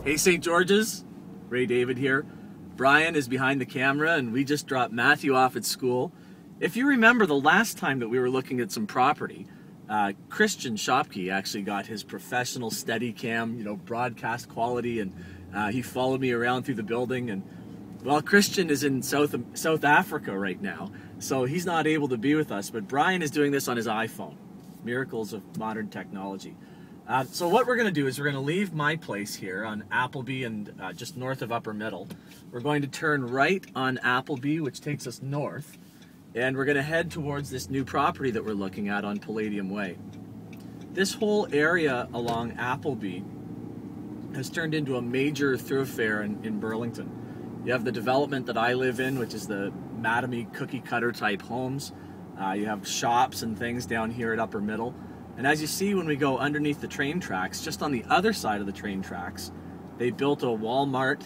Hey St. George's, Ray David here. Brian is behind the camera and we just dropped Matthew off at school. If you remember the last time that we were looking at some property, Christian Shopke actually got his professional Steadicam, broadcast quality, and he followed me around through the building. And well, Christian is in South Africa right now, so he's not able to be with us, but Brian is doing this on his iPhone. Miracles of modern technology. So what we're going to do is we're going to leave my place here on Appleby and just north of Upper Middle. We're going to turn right on Appleby, which takes us north, and we're going to head towards this new property that we're looking at on Palladium Way. This whole area along Appleby has turned into a major thoroughfare in Burlington. You have the development that I live in, which is the Madame cookie cutter type homes. You have shops and things down here at Upper Middle. And as you see when we go underneath the train tracks, just on the other side of the train tracks, they built a Walmart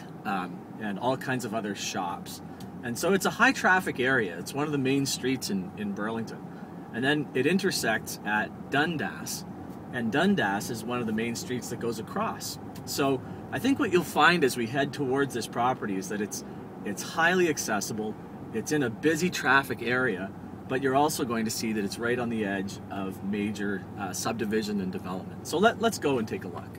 and all kinds of other shops. And so it's a high traffic area. It's one of the main streets in Burlington. And then it intersects at Dundas. And Dundas is one of the main streets that goes across. So I think what you'll find as we head towards this property is that it's highly accessible. It's in a busy traffic area. But you're also going to see that it's right on the edge of major subdivision and development. So let's go and take a look.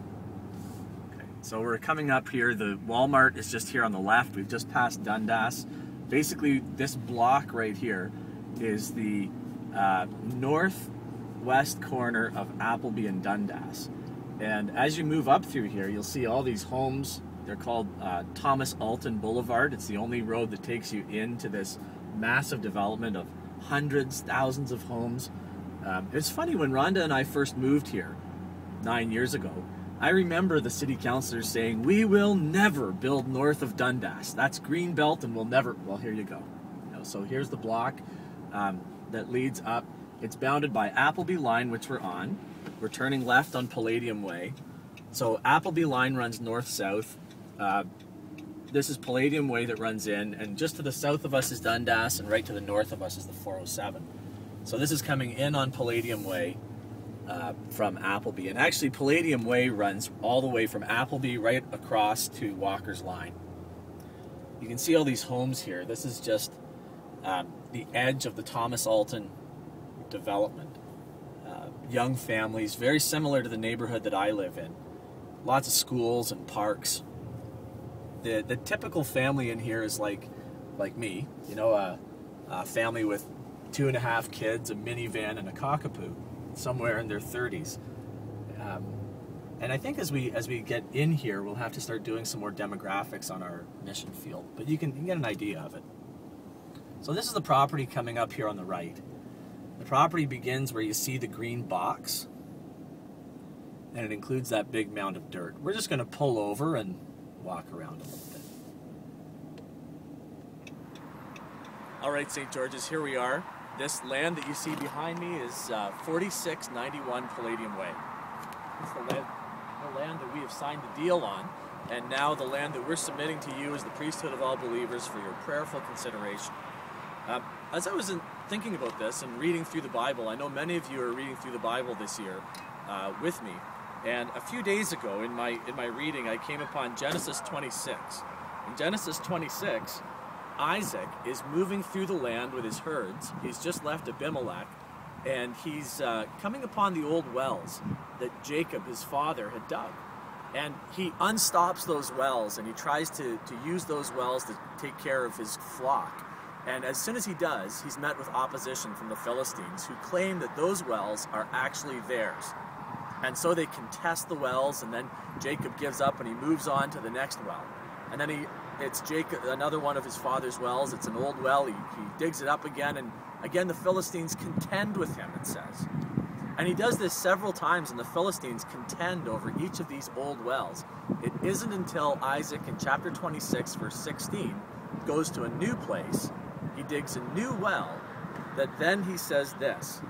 Okay, so we're coming up here. The Walmart is just here on the left. We've just passed Dundas. Basically, this block right here is the northwest corner of Appleby and Dundas. And as you move up through here, you'll see all these homes. They're called Thomas Alton Boulevard. It's the only road that takes you into this massive development of hundreds, thousands of homes. It's funny, when Rhonda and I first moved here 9 years ago, I remember the city councilors saying, "We will never build north of Dundas. That's green belt and we'll never." Well, here you go. So here's the block that leads up. It's bounded by Appleby line, which we're on. We're turning left on Palladium Way. So Appleby line runs north-south. This is Palladium Way that runs in, and just to the south of us is Dundas, and right to the north of us is the 407. So this is coming in on Palladium Way from Appleby. And actually, Palladium Way runs all the way from Appleby right across to Walker's Line. You can see all these homes here. This is just the edge of the Thomas Alton development. Young families, very similar to the neighborhood that I live in. Lots of schools and parks. The typical family in here is like me, a family with 2.5 kids, a minivan, and a cockapoo, somewhere in their 30s. And I think as we get in here, we'll have to start doing some more demographics on our mission field, but you can get an idea of it. So this is the property coming up here on the right. The property begins where you see the green box, and it includes that big mound of dirt. We're just going to pull over and walk around a little bit. All right, St. George's, here we are. This land that you see behind me is 4691 Palladium Way. It's the land that we have signed the deal on, and now the land that we're submitting to you as the priesthood of all believers for your prayerful consideration. As I was thinking about this and reading through the Bible, I know many of you are reading through the Bible this year with me. And a few days ago in my reading, I came upon Genesis 26. In Genesis 26, Isaac is moving through the land with his herds. He's just left Abimelech, and he's coming upon the old wells that Jacob, his father, had dug. And he unstops those wells, and he tries to use those wells to take care of his flock. And as soon as he does, he's met with opposition from the Philistines, who claim that those wells are actually theirs. And so they contest the wells, and then Jacob gives up and he moves on to the next well. And then it's Jacob, another one of his father's wells. It's an old well. He digs it up again, and again the Philistines contend with him, it says. And he does this several times, and the Philistines contend over each of these old wells. It isn't until Isaac in chapter 26, verse 16, goes to a new place, he digs a new well, that then he says this: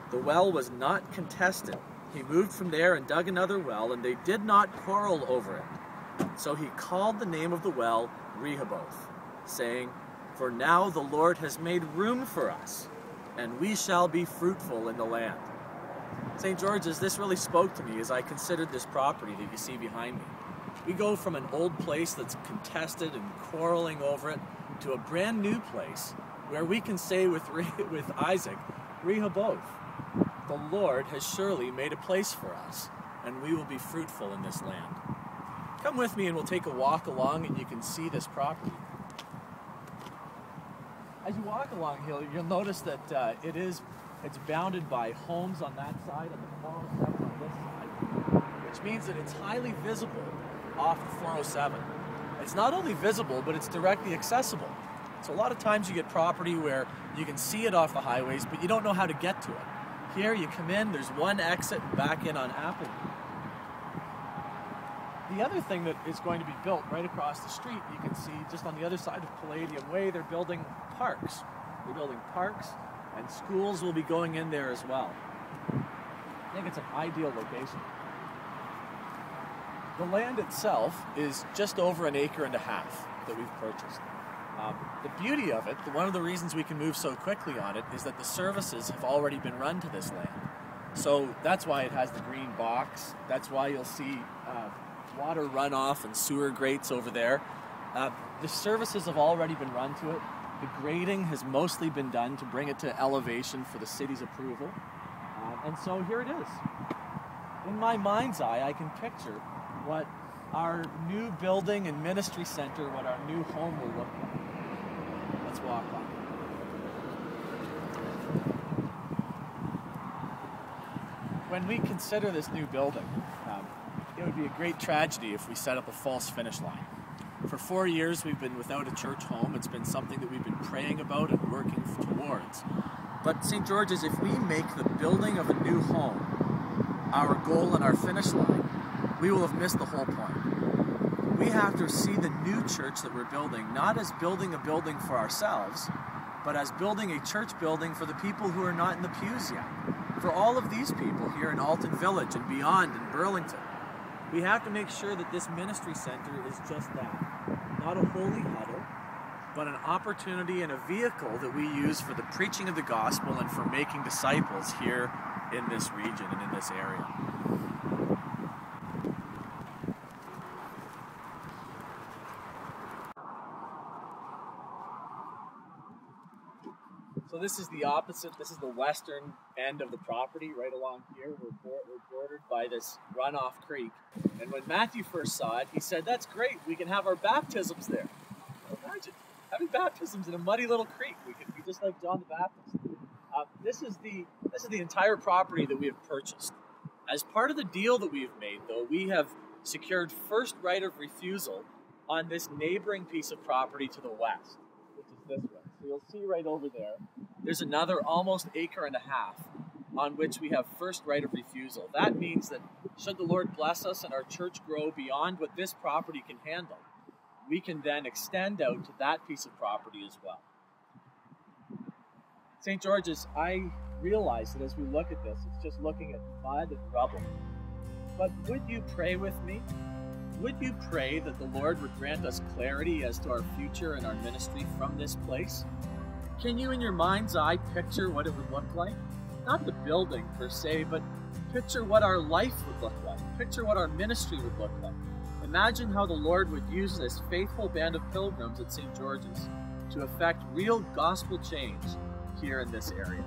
"The well was not contested. He moved from there and dug another well, and they did not quarrel over it. So he called the name of the well Rehoboth, saying, 'For now the Lord has made room for us, and we shall be fruitful in the land.'" St. George's, this really spoke to me as I considered this property that you see behind me. We go from an old place that's contested and quarreling over it to a brand new place where we can say with Isaac, Rehoboth, the Lord has surely made a place for us, and we will be fruitful in this land. Come with me and we'll take a walk along and you can see this property. As you walk along here, you'll notice that it's bounded by homes on that side and the 407 on this side, which means that it's highly visible off the 407. It's not only visible, but it's directly accessible. So a lot of times you get property where you can see it off the highways, but you don't know how to get to it. Here you come in, there's one exit and back in on Appleby. The other thing that is going to be built right across the street, you can see just on the other side of Palladium Way, they're building parks. They're building parks, and schools will be going in there as well. I think it's an ideal location. The land itself is just over 1.5 acres that we've purchased. The beauty of it, one of the reasons we can move so quickly on it, is that the services have already been run to this land. So that's why it has the green box. That's why you'll see water runoff and sewer grates over there. The services have already been run to it. The grading has mostly been done to bring it to elevation for the city's approval. And so here it is. In my mind's eye, I can picture what our new building and ministry center, what our new home will look like. Let's walk on. When we consider this new building, it would be a great tragedy if we set up a false finish line. For 4 years we've been without a church home. It's been something that we've been praying about and working towards. But St. George's, if we make the building of a new home our goal and our finish line, we will have missed the whole point. We have to see the new church that we're building not as building a building for ourselves, but as building a church building for the people who are not in the pews yet. For all of these people here in Alton Village and beyond in Burlington, we have to make sure that this ministry center is just that. Not a holy huddle, but an opportunity and a vehicle that we use for the preaching of the gospel and for making disciples here in this region and in this area. So this is the opposite. This is the western end of the property right along here. We're bordered by this runoff creek. And when Matthew first saw it, he said, "That's great. We can have our baptisms there." Imagine having baptisms in a muddy little creek. We could be just like John the Baptist. This is the entire property that we have purchased. As part of the deal that we have made, though, we have secured first right of refusal on this neighboring piece of property to the west, which is this way. So you'll see right over there, there's another almost 1.5 acres on which we have first right of refusal. That means that should the Lord bless us and our church grow beyond what this property can handle, we can then extend out to that piece of property as well. St. George's, I realize that as we look at this, it's just looking at mud and rubble. But would you pray with me? Would you pray that the Lord would grant us clarity as to our future and our ministry from this place? Can you in your mind's eye picture what it would look like? Not the building per se, but picture what our life would look like. Picture what our ministry would look like. Imagine how the Lord would use this faithful band of pilgrims at St. George's to effect real gospel change here in this area.